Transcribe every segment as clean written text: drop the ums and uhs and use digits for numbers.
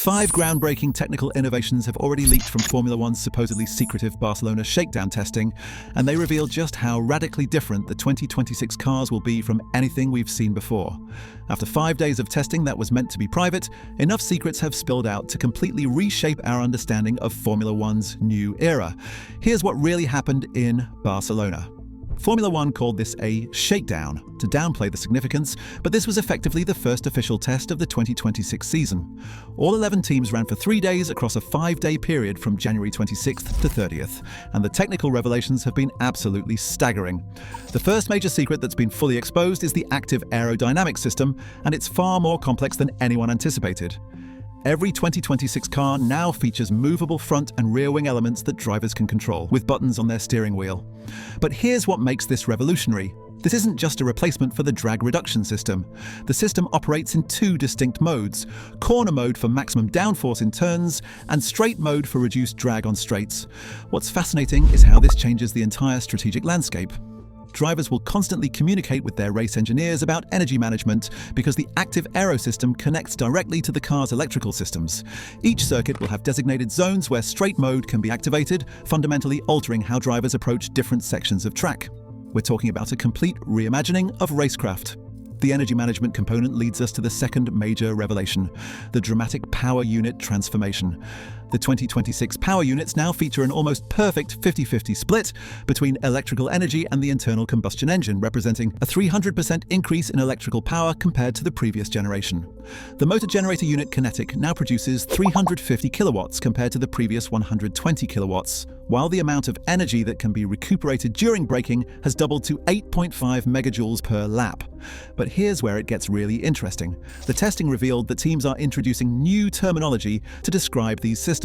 5 groundbreaking technical innovations have already leaked from Formula One's supposedly secretive Barcelona shakedown testing, and they reveal just how radically different the 2026 cars will be from anything we've seen before. After 5 days of testing that was meant to be private, enough secrets have spilled out to completely reshape our understanding of Formula One's new era. Here's what really happened in Barcelona. Formula One called this a shakedown to downplay the significance, but this was effectively the first official test of the 2026 season. All 11 teams ran for 3 days across a 5-day period from January 26th to 30th, and the technical revelations have been absolutely staggering. The first major secret that's been fully exposed is the active aerodynamic system, and it's far more complex than anyone anticipated. Every 2026 car now features movable front and rear wing elements that drivers can control, with buttons on their steering wheel. But here's what makes this revolutionary. This isn't just a replacement for the drag reduction system. The system operates in 2 distinct modes: corner mode for maximum downforce in turns, and straight mode for reduced drag on straights. What's fascinating is how this changes the entire strategic landscape. Drivers will constantly communicate with their race engineers about energy management because the active aero system connects directly to the car's electrical systems. Each circuit will have designated zones where straight mode can be activated, fundamentally altering how drivers approach different sections of track. We're talking about a complete reimagining of racecraft. The energy management component leads us to the second major revelation: the dramatic power unit transformation. The 2026 power units now feature an almost perfect 50-50 split between electrical energy and the internal combustion engine, representing a 300% increase in electrical power compared to the previous generation. The motor generator unit Kinetic now produces 350 kilowatts compared to the previous 120 kilowatts, while the amount of energy that can be recuperated during braking has doubled to 8.5 megajoules per lap. But here's where it gets really interesting. The testing revealed that teams are introducing new terminology to describe these systems.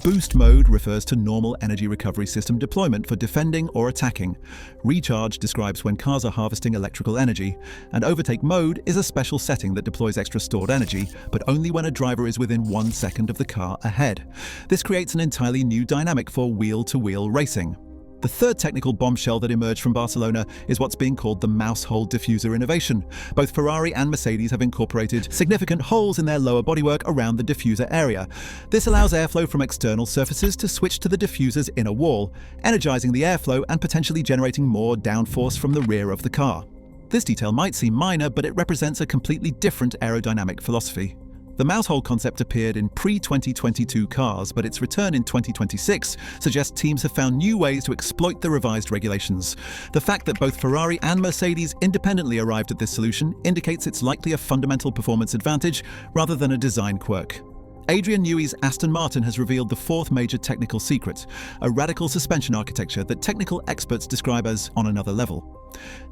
Boost mode refers to normal energy recovery system deployment for defending or attacking. Recharge describes when cars are harvesting electrical energy. And overtake mode is a special setting that deploys extra stored energy, but only when a driver is within 1 second of the car ahead. This creates an entirely new dynamic for wheel-to-wheel racing. The third technical bombshell that emerged from Barcelona is what's being called the mouse hole diffuser innovation. Both Ferrari and Mercedes have incorporated significant holes in their lower bodywork around the diffuser area. This allows airflow from external surfaces to switch to the diffuser's inner wall, energizing the airflow and potentially generating more downforce from the rear of the car. This detail might seem minor, but it represents a completely different aerodynamic philosophy. The mouse hole concept appeared in pre-2022 cars, but its return in 2026 suggests teams have found new ways to exploit the revised regulations. The fact that both Ferrari and Mercedes independently arrived at this solution indicates it's likely a fundamental performance advantage rather than a design quirk. Adrian Newey's Aston Martin has revealed the fourth major technical secret: a radical suspension architecture that technical experts describe as on another level.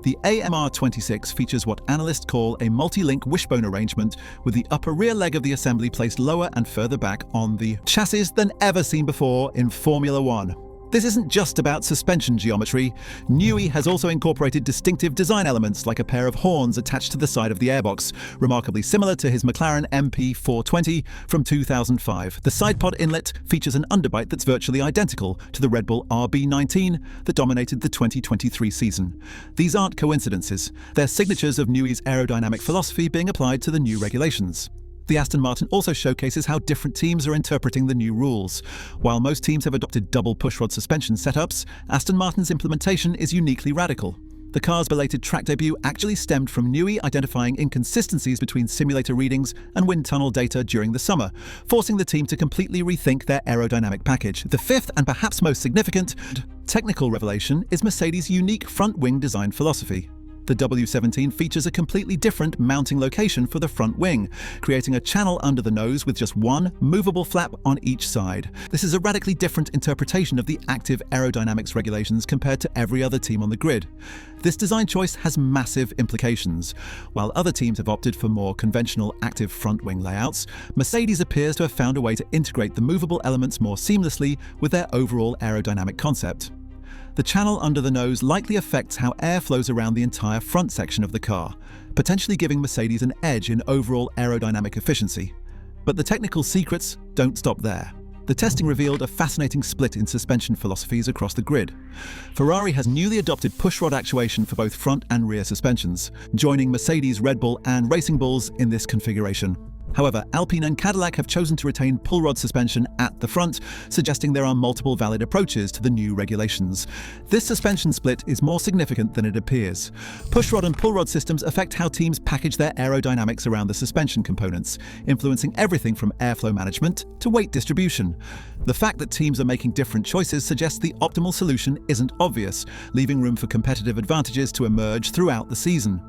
The AMR26 features what analysts call a multi-link wishbone arrangement, with the upper rear leg of the assembly placed lower and further back on the chassis than ever seen before in Formula One. This isn't just about suspension geometry. Newey has also incorporated distinctive design elements like a pair of horns attached to the side of the airbox, remarkably similar to his McLaren MP420 from 2005. The side pod inlet features an underbite that's virtually identical to the Red Bull RB19 that dominated the 2023 season. These aren't coincidences. They're signatures of Newey's aerodynamic philosophy being applied to the new regulations. The Aston Martin also showcases how different teams are interpreting the new rules. While most teams have adopted double pushrod suspension setups, Aston Martin's implementation is uniquely radical. The car's belated track debut actually stemmed from Newey identifying inconsistencies between simulator readings and wind tunnel data during the summer, forcing the team to completely rethink their aerodynamic package. The fifth and perhaps most significant technical revelation is Mercedes' unique front wing design philosophy. The W17 features a completely different mounting location for the front wing, creating a channel under the nose with just one movable flap on each side. This is a radically different interpretation of the active aerodynamics regulations compared to every other team on the grid. This design choice has massive implications. While other teams have opted for more conventional active front wing layouts, Mercedes appears to have found a way to integrate the movable elements more seamlessly with their overall aerodynamic concept. The channel under the nose likely affects how air flows around the entire front section of the car, potentially giving Mercedes an edge in overall aerodynamic efficiency. But the technical secrets don't stop there. The testing revealed a fascinating split in suspension philosophies across the grid. Ferrari has newly adopted pushrod actuation for both front and rear suspensions, joining Mercedes, Red Bull and Racing Bulls in this configuration. However, Alpine and Cadillac have chosen to retain pull rod suspension at the front, suggesting there are multiple valid approaches to the new regulations. This suspension split is more significant than it appears. Push rod and pull rod systems affect how teams package their aerodynamics around the suspension components, influencing everything from airflow management to weight distribution. The fact that teams are making different choices suggests the optimal solution isn't obvious, leaving room for competitive advantages to emerge throughout the season.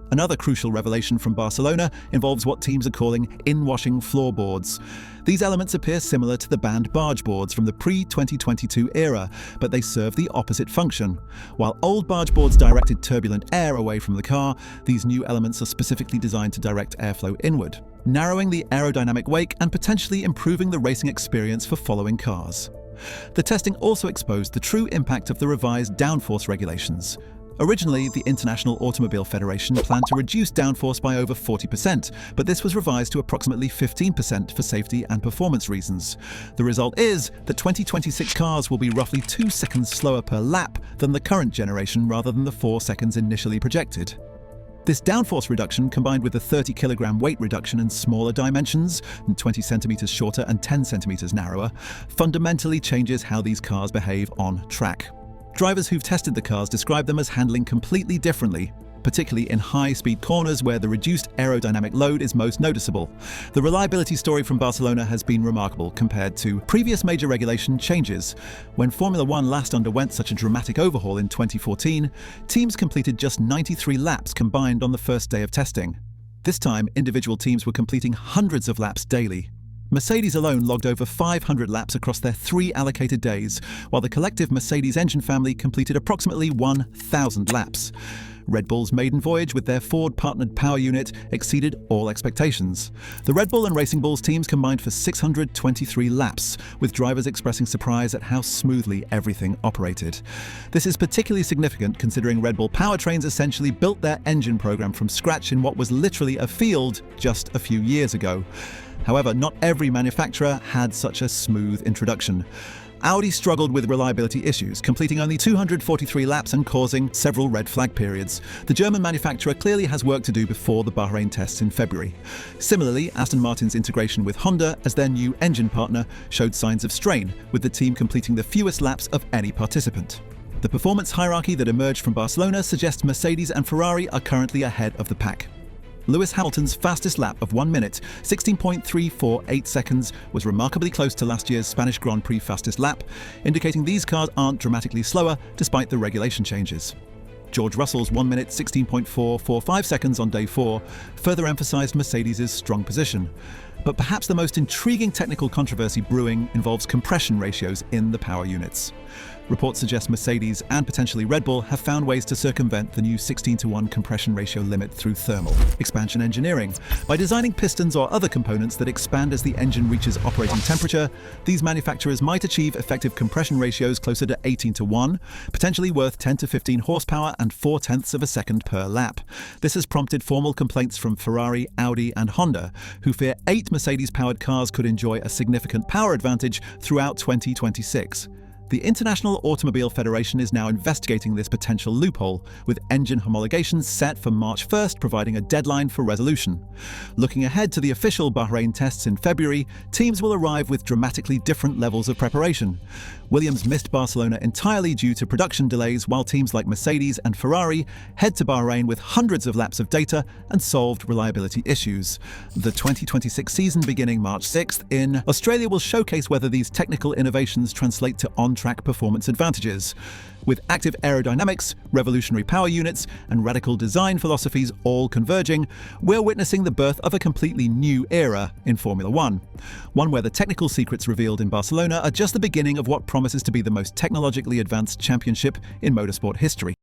Another crucial revelation from Barcelona involves what teams are calling in-washing floorboards. These elements appear similar to the banned barge boards from the pre-2022 era, but they serve the opposite function. While old barge boards directed turbulent air away from the car, these new elements are specifically designed to direct airflow inward, narrowing the aerodynamic wake and potentially improving the racing experience for following cars. The testing also exposed the true impact of the revised downforce regulations. Originally, the International Automobile Federation planned to reduce downforce by over 40%, but this was revised to approximately 15% for safety and performance reasons. The result is that 2026 cars will be roughly 2 seconds slower per lap than the current generation rather than the 4 seconds initially projected. This downforce reduction, combined with the 30-kilogram weight reduction in smaller dimensions, 20 centimeters shorter and 10 centimeters narrower, fundamentally changes how these cars behave on track. Drivers who've tested the cars describe them as handling completely differently, particularly in high-speed corners where the reduced aerodynamic load is most noticeable. The reliability story from Barcelona has been remarkable compared to previous major regulation changes. When Formula One last underwent such a dramatic overhaul in 2014, teams completed just 93 laps combined on the first day of testing. This time, individual teams were completing hundreds of laps daily. Mercedes alone logged over 500 laps across their 3 allocated days, while the collective Mercedes engine family completed approximately 1,000 laps. Red Bull's maiden voyage with their Ford-partnered power unit exceeded all expectations. The Red Bull and Racing Bulls teams combined for 623 laps, with drivers expressing surprise at how smoothly everything operated. This is particularly significant considering Red Bull powertrains essentially built their engine program from scratch in what was literally a field just a few years ago. However, not every manufacturer had such a smooth introduction. Audi struggled with reliability issues, completing only 243 laps and causing several red flag periods. The German manufacturer clearly has work to do before the Bahrain tests in February. Similarly, Aston Martin's integration with Honda as their new engine partner showed signs of strain, with the team completing the fewest laps of any participant. The performance hierarchy that emerged from Barcelona suggests Mercedes and Ferrari are currently ahead of the pack. Lewis Hamilton's fastest lap of 1 minute, 16.348 seconds, was remarkably close to last year's Spanish Grand Prix fastest lap, indicating these cars aren't dramatically slower despite the regulation changes. George Russell's 1 minute, 16.445 seconds on day 4 further emphasized Mercedes' strong position. But perhaps the most intriguing technical controversy brewing involves compression ratios in the power units. Reports suggest Mercedes and potentially Red Bull have found ways to circumvent the new 16:1 compression ratio limit through thermal expansion engineering. By designing pistons or other components that expand as the engine reaches operating temperature, these manufacturers might achieve effective compression ratios closer to 18:1, potentially worth 10 to 15 horsepower and 0.4 of a second per lap. This has prompted formal complaints from Ferrari, Audi, and Honda, who fear 8 Mercedes-powered cars could enjoy a significant power advantage throughout 2026. The International Automobile Federation is now investigating this potential loophole, with engine homologations set for March 1st, providing a deadline for resolution. Looking ahead to the official Bahrain tests in February, teams will arrive with dramatically different levels of preparation. Williams missed Barcelona entirely due to production delays, while teams like Mercedes and Ferrari head to Bahrain with hundreds of laps of data and solved reliability issues. The 2026 season beginning March 6th in Australia will showcase whether these technical innovations translate to on-track performance advantages. With active aerodynamics, revolutionary power units, and radical design philosophies all converging, we're witnessing the birth of a completely new era in Formula One. One where the technical secrets revealed in Barcelona are just the beginning of what promises to be the most technologically advanced championship in motorsport history.